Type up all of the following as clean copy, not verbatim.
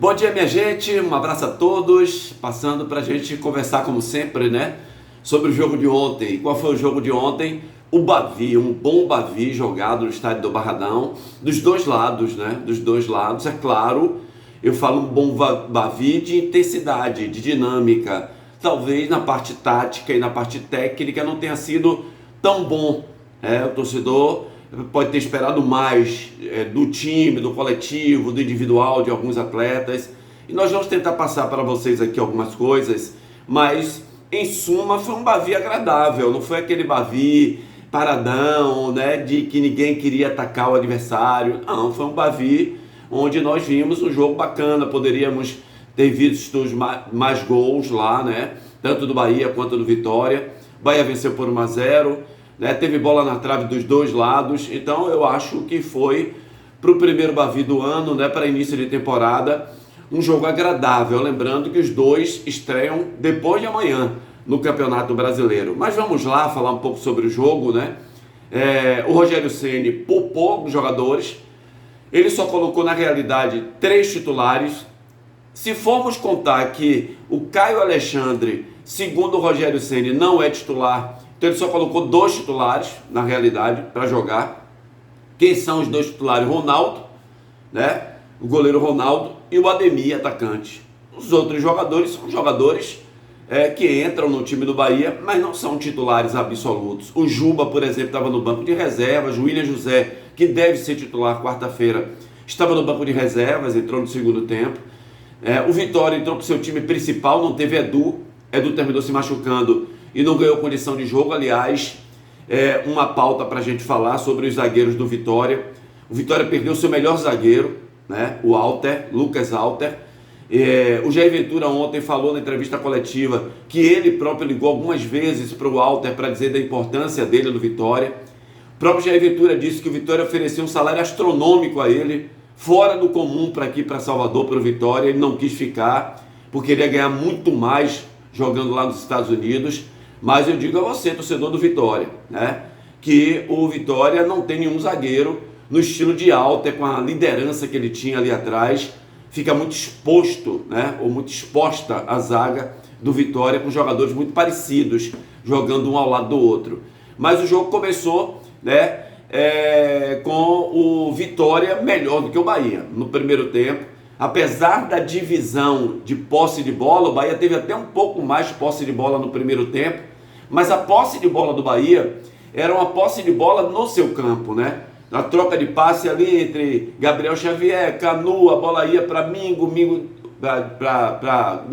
Bom dia, minha gente, um abraço a todos, passando para a gente conversar como sempre, né, sobre o jogo de ontem. Qual foi o jogo de ontem? O Bavi, um bom Bavi jogado no estádio do Barradão, dos dois lados, né, dos dois lados, é claro, eu falo um bom Bavi de intensidade, de dinâmica, talvez na parte tática e na parte técnica não tenha sido tão bom, o torcedor pode ter esperado mais do time, do coletivo, do individual, de alguns atletas. E nós vamos tentar passar para vocês aqui algumas coisas, mas em suma foi um Bavi agradável, não foi aquele Bavi paradão, né, de que ninguém queria atacar o adversário. Não, foi um Bavi onde nós vimos um jogo bacana, poderíamos ter visto mais gols lá, né, tanto do Bahia quanto do Vitória. Bahia venceu por 1-0. Né, teve bola na trave dos dois lados, então eu acho que foi para o primeiro Bavi do ano, né, para início de temporada, um jogo agradável, lembrando que os dois estreiam depois de amanhã no Campeonato Brasileiro. Mas vamos lá falar um pouco sobre o jogo, né? O Rogério Ceni poupou os jogadores, ele só colocou na realidade 3 titulares. Se formos contar que o Caio Alexandre, segundo o Rogério Ceni, não é titular, então ele só colocou 2 titulares, na realidade, para jogar. Quem são os 2 titulares? Ronaldo, né? O goleiro Ronaldo e o Ademir, atacante. Os outros jogadores são jogadores que entram no time do Bahia, mas não são titulares absolutos. O Juba, por exemplo, estava no banco de reservas. O William José, que deve ser titular quarta-feira, estava no banco de reservas, entrou no segundo tempo. O Vitória entrou para o seu time principal, não teve Edu. Edu terminou se machucando e não ganhou condição de jogo. Aliás, uma pauta para a gente falar sobre os zagueiros do Vitória. O Vitória perdeu seu melhor zagueiro, né? O Alter, Lucas Alter. O Jair Ventura ontem falou na entrevista coletiva que ele próprio ligou algumas vezes para o Alter para dizer da importância dele no Vitória. O próprio Jair Ventura disse que o Vitória ofereceu um salário astronômico a ele, fora do comum para aqui, para Salvador, para o Vitória. Ele não quis ficar, porque ele ia ganhar muito mais jogando lá nos Estados Unidos. Mas eu digo a você, torcedor do Vitória, né, que o Vitória não tem nenhum zagueiro no estilo de Alter, com a liderança que ele tinha ali atrás. Fica muito exposto, né, ou muito exposta a zaga do Vitória, com jogadores muito parecidos, jogando um ao lado do outro. Mas o jogo começou, né, com o Vitória melhor do que o Bahia no primeiro tempo. Apesar da divisão de posse de bola, o Bahia teve até um pouco mais de posse de bola no primeiro tempo, mas a posse de bola do Bahia era uma posse de bola no seu campo, né? A troca de passe ali entre Gabriel Xavier, Canu, a bola ia para Mingo para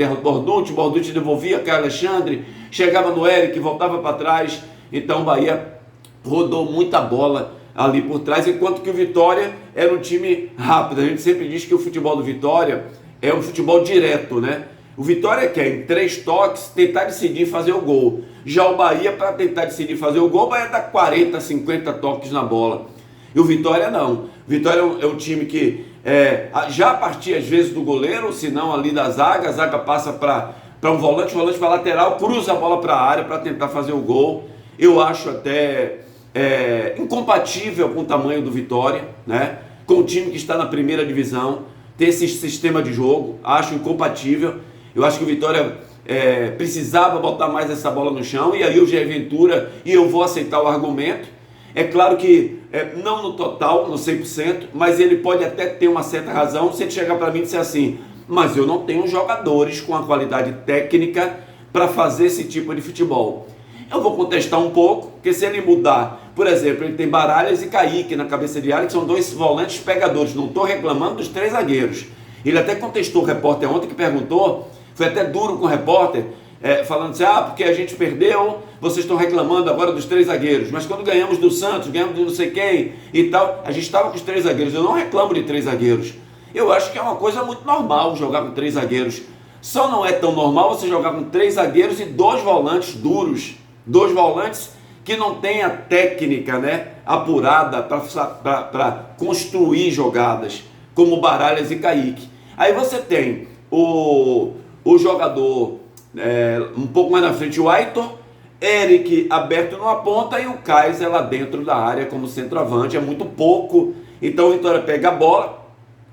Borducci devolvia Caio Alexandre, chegava no Eric, voltava para trás. Então o Bahia rodou muita bola ali por trás, enquanto que o Vitória era um time rápido. A gente sempre diz que o futebol do Vitória é um futebol direto, né? O Vitória quer, em 3 toques, tentar decidir fazer o gol. Já o Bahia, para tentar decidir fazer o gol, o Bahia dá 40, 50 toques na bola. E o Vitória não. O Vitória é um time que já a partir às vezes do goleiro, ou se não ali da zaga, a zaga passa para um volante, o volante para lateral, cruza a bola para a área para tentar fazer o gol. Eu acho até incompatível com o tamanho do Vitória, né? Com o time que está na primeira divisão, ter esse sistema de jogo, acho incompatível. Eu acho que o Vitória precisava botar mais essa bola no chão, e aí o Jair Ventura, e eu vou aceitar o argumento, é claro que não no total, no 100%, mas ele pode até ter uma certa razão se ele chegar para mim e disser assim, mas eu não tenho jogadores com a qualidade técnica para fazer esse tipo de futebol. Eu vou contestar um pouco, porque se ele mudar, por exemplo, ele tem Baralhas e Kaique na cabeça de área, que são 2 volantes pegadores, não estou reclamando dos 3 zagueiros. Ele até contestou o repórter ontem que perguntou, foi até duro com o repórter, falando assim, porque a gente perdeu, vocês estão reclamando agora dos 3 zagueiros, mas quando ganhamos do Santos, ganhamos de não sei quem e tal, a gente estava com os 3 zagueiros, eu não reclamo de 3 zagueiros. Eu acho que é uma coisa muito normal jogar com 3 zagueiros. Só não é tão normal você jogar com 3 zagueiros e 2 volantes duros, 2 volantes que não têm a técnica, né, apurada para construir jogadas, como Baralhas e Kaique. Aí você tem o jogador um pouco mais na frente, o Aitor, Eric aberto numa ponta e o Kaiser lá dentro da área como centroavante. É muito pouco. Então o Vitória pega a bola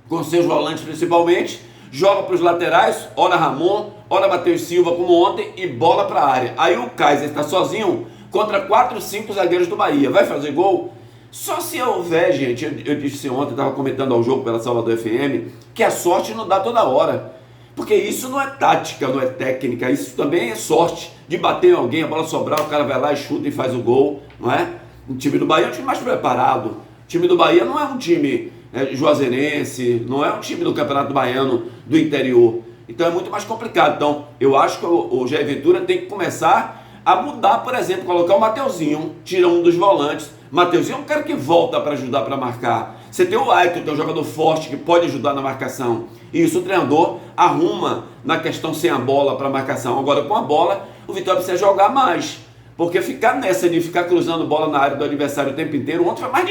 com seus volantes principalmente, joga para os laterais, ora Ramon, ora Matheus Silva como ontem e bola para a área. Aí o Kaiser está sozinho contra 4, 5 zagueiros do Bahia. Vai fazer gol? Só se houver, gente, eu disse ontem, estava comentando ao jogo pela Salvador FM, que a sorte não dá toda hora. Porque isso não é tática, não é técnica, isso também é sorte de bater em alguém, a bola sobrar, o cara vai lá e chuta e faz o gol, não é? O time do Bahia é um time mais preparado. O time do Bahia não é um time juazeirense, não é um time do Campeonato Baiano do interior. Então é muito mais complicado. Então eu acho que o Jair Ventura tem que começar a mudar, por exemplo, colocar o Mateuzinho, tira um dos volantes. Mateuzinho é um cara que volta para ajudar para marcar. Você tem o Aito, que é um jogador forte que pode ajudar na marcação. E isso o treinador arruma na questão sem a bola para marcação. Agora com a bola, o Vitória precisa jogar mais. Porque ficar nessa de ficar cruzando bola na área do adversário o tempo inteiro, ontem foi mais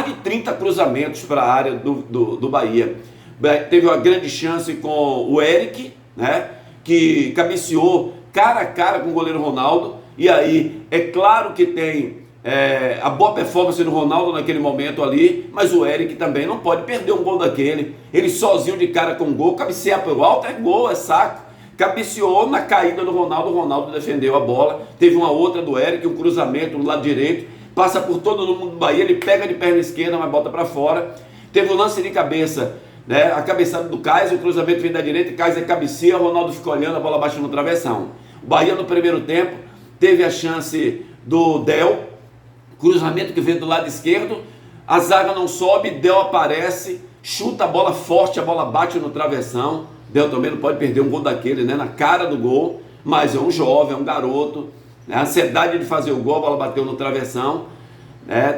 de 30 cruzamentos para a área do Bahia. Teve uma grande chance com o Eric, né, que cabeceou cara a cara com o goleiro Ronaldo. E aí, é claro que tem a boa performance do Ronaldo naquele momento ali, mas o Eric também não pode perder um gol daquele. Ele sozinho de cara com gol, cabecear pelo alto é gol, é saco. Cabeceou na caída do Ronaldo, o Ronaldo defendeu a bola. Teve uma outra do Eric, um cruzamento do lado direito, passa por todo mundo do Bahia, ele pega de perna esquerda, mas bota para fora. Teve o lance de cabeça, né? A cabeçada do Kaiser, o cruzamento vem da direita, Kaiser cabeceia, o Ronaldo fica olhando, a bola baixa no travessão. O Bahia no primeiro tempo teve a chance do Del, cruzamento que veio do lado esquerdo, a zaga não sobe, Del aparece, chuta a bola forte, a bola bate no travessão. Del também não pode perder um gol daquele, né, na cara do gol, mas é um jovem, é um garoto, né, a ansiedade de fazer o gol, a bola bateu no travessão.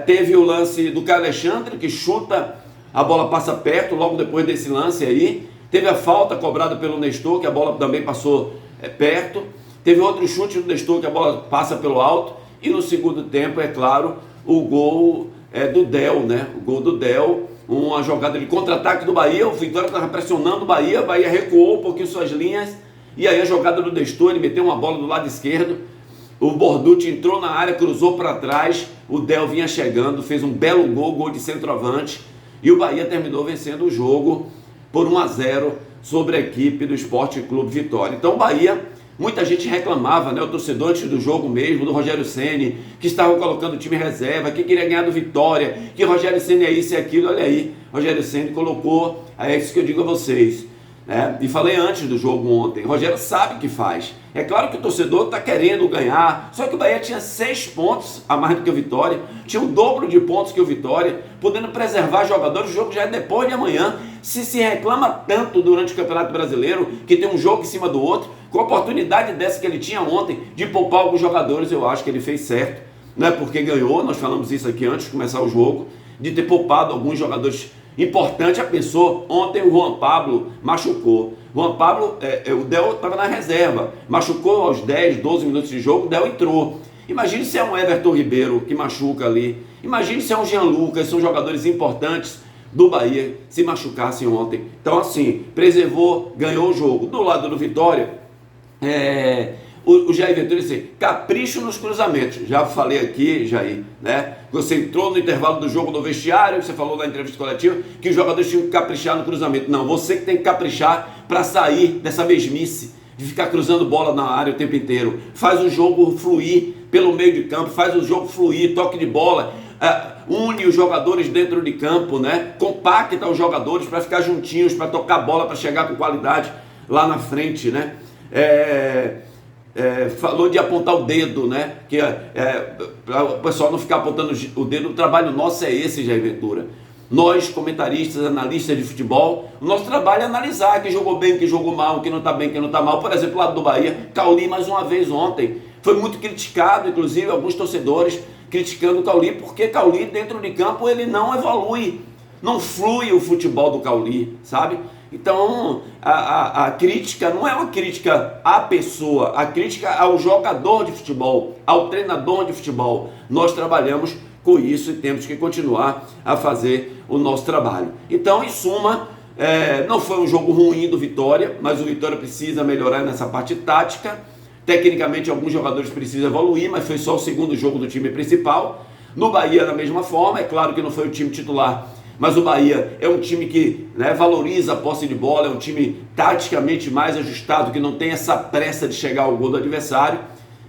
Teve o lance do Caio Alexandre, que chuta, a bola passa perto, logo depois desse lance aí. Teve a falta cobrada pelo Nestor, que a bola também passou perto. Teve outro chute do Nestor, que a bola passa pelo alto. E no segundo tempo, é claro, o gol do Del, né? O gol do Del, uma jogada de contra-ataque do Bahia. O Vitória estava pressionando o Bahia recuou um pouquinho suas linhas. E aí a jogada do Nestor, ele meteu uma bola do lado esquerdo. O Borducci entrou na área, cruzou para trás. O Del vinha chegando, fez um belo gol de centroavante. E o Bahia terminou vencendo o jogo por 1-0 sobre a equipe do Sport Clube Vitória. Então o Bahia, muita gente reclamava, né, o torcedor antes do jogo mesmo, do Rogério Ceni, que estava colocando o time reserva, que queria ganhar do Vitória, que Rogério Ceni é isso e aquilo. Olha aí, Rogério Ceni colocou, é isso que eu digo a vocês, né? E falei antes do jogo ontem, Rogério sabe o que faz. É claro que o torcedor está querendo ganhar, só que o Bahia tinha 6 pontos a mais do que o Vitória, tinha o dobro de pontos que o Vitória, podendo preservar jogadores. O jogo já é depois de amanhã. Se reclama tanto durante o Campeonato Brasileiro, que tem um jogo em cima do outro, com a oportunidade dessa que ele tinha ontem, de poupar alguns jogadores, eu acho que ele fez certo, não é porque ganhou, nós falamos isso aqui antes de começar o jogo, de ter poupado alguns jogadores importantes. Já pensou, ontem o Juan Pablo machucou. Juan Pablo, o Del estava na reserva, machucou aos 10, 12 minutos de jogo, o Del entrou. Imagine se é um Everton Ribeiro que machuca ali, imagine se é um Jean Lucas, são jogadores importantes do Bahia, se machucassem ontem. Então assim, preservou, ganhou o jogo. Do lado do Vitória, o Jair Ventura disse, capricho nos cruzamentos. Já falei aqui, Jair, né? Você entrou no intervalo do jogo no vestiário, você falou na entrevista coletiva que os jogadores tinham que caprichar no cruzamento. Não, você que tem que caprichar para sair dessa mesmice de ficar cruzando bola na área o tempo inteiro. Faz o jogo fluir pelo meio de campo, faz o jogo fluir, toque de bola, une os jogadores dentro de campo, né? Compacta os jogadores para ficar juntinhos, para tocar bola, para chegar com qualidade lá na frente, né? Falou de apontar o dedo, né? Que para o pessoal não ficar apontando o dedo. O trabalho nosso é esse, Jair Ventura. Nós, comentaristas, analistas de futebol, o nosso trabalho é analisar quem jogou bem, quem jogou mal, quem não está bem, quem não está mal. Por exemplo, lado do Bahia, Cauli mais uma vez ontem foi muito criticado, inclusive alguns torcedores criticando o Cauli, porque Cauli dentro de campo ele não evolui, não flui o futebol do Cauli, sabe? Então a crítica não é uma crítica à pessoa, a crítica ao jogador de futebol, ao treinador de futebol. Nós trabalhamos com isso e temos que continuar a fazer o nosso trabalho. Então, em suma, não foi um jogo ruim do Vitória, mas o Vitória precisa melhorar nessa parte tática. Tecnicamente, alguns jogadores precisam evoluir, mas foi só o segundo jogo do time principal. No Bahia, da mesma forma, é claro que não foi o time titular mas o Bahia é um time que, né, valoriza a posse de bola, é um time taticamente mais ajustado, que não tem essa pressa de chegar ao gol do adversário,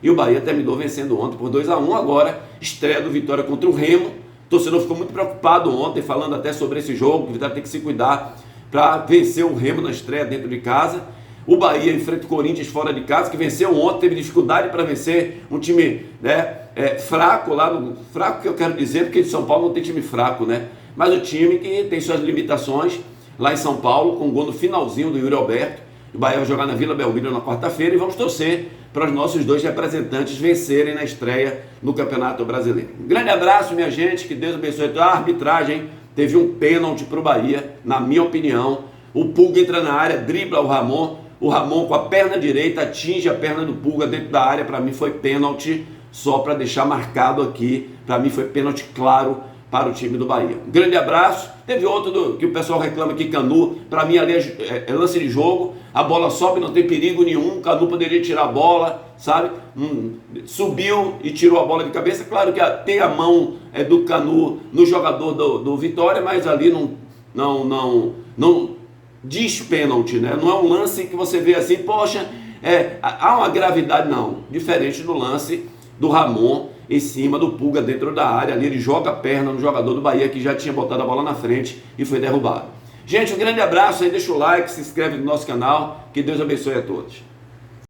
e o Bahia terminou vencendo ontem por 2-1. Agora, estreia do Vitória contra o Remo. O torcedor ficou muito preocupado ontem, falando até sobre esse jogo, que o Vitória tem que se cuidar para vencer o Remo na estreia dentro de casa. O Bahia enfrenta o Corinthians fora de casa, que venceu ontem, teve dificuldade para vencer um time, né, fraco lá, fraco que eu quero dizer, porque de São Paulo não tem time fraco, né? Mas o time que tem suas limitações lá em São Paulo, com um gol no finalzinho do Yuri Alberto. O Bahia vai jogar na Vila Belmiro na quarta-feira e vamos torcer para os nossos dois representantes vencerem na estreia no Campeonato Brasileiro. Um grande abraço, minha gente, que Deus abençoe. A arbitragem teve um pênalti para o Bahia, na minha opinião. O Pulga entra na área, dribla o Ramon com a perna direita atinge a perna do Pulga dentro da área. Para mim foi pênalti, só para deixar marcado aqui, para mim foi pênalti claro para o time do Bahia. Um grande abraço. Teve outro que o pessoal reclama que Canu, para mim ali é lance de jogo, a bola sobe, não tem perigo nenhum, Canu poderia tirar a bola, sabe? Subiu e tirou a bola de cabeça. Claro que tem a mão do Canu no jogador do Vitória, mas ali não diz pênalti, né? Não é um lance que você vê assim, poxa, há uma gravidade, não. Diferente do lance do Ramon em cima do Pulga dentro da área, ali ele joga a perna no jogador do Bahia que já tinha botado a bola na frente e foi derrubado. Gente, um grande abraço aí, deixa o like, se inscreve no nosso canal, que Deus abençoe a todos.